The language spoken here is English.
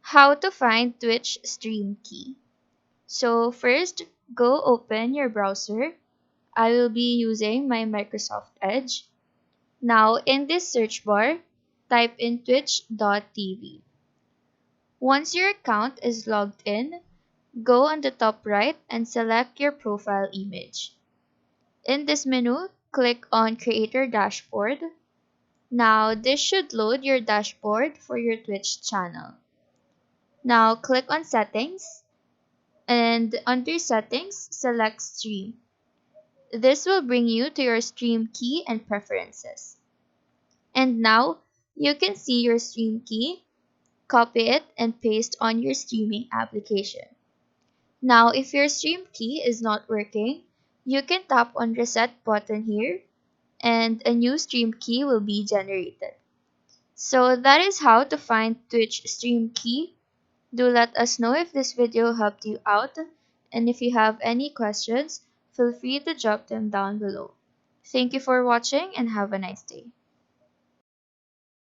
How to find Twitch stream key. So first, go open your browser. I will be using my Microsoft Edge. Now in this search bar, type in twitch.tv. Once your account is logged in, go on the top right and select your profile image. In this menu, click on Creator Dashboard. Now this should load your dashboard for your Twitch channel. Now click on Settings and under Settings, select Stream. This will bring you to your stream key and preferences. And now you can see your stream key, copy it and paste on your streaming application. Now if your stream key is not working, you can tap on Reset button here and a new stream key will be generated. So that is how to find Twitch stream key. Do let us know if this video helped you out, and if you have any questions, feel free to drop them down below. Thank you for watching and have a nice day.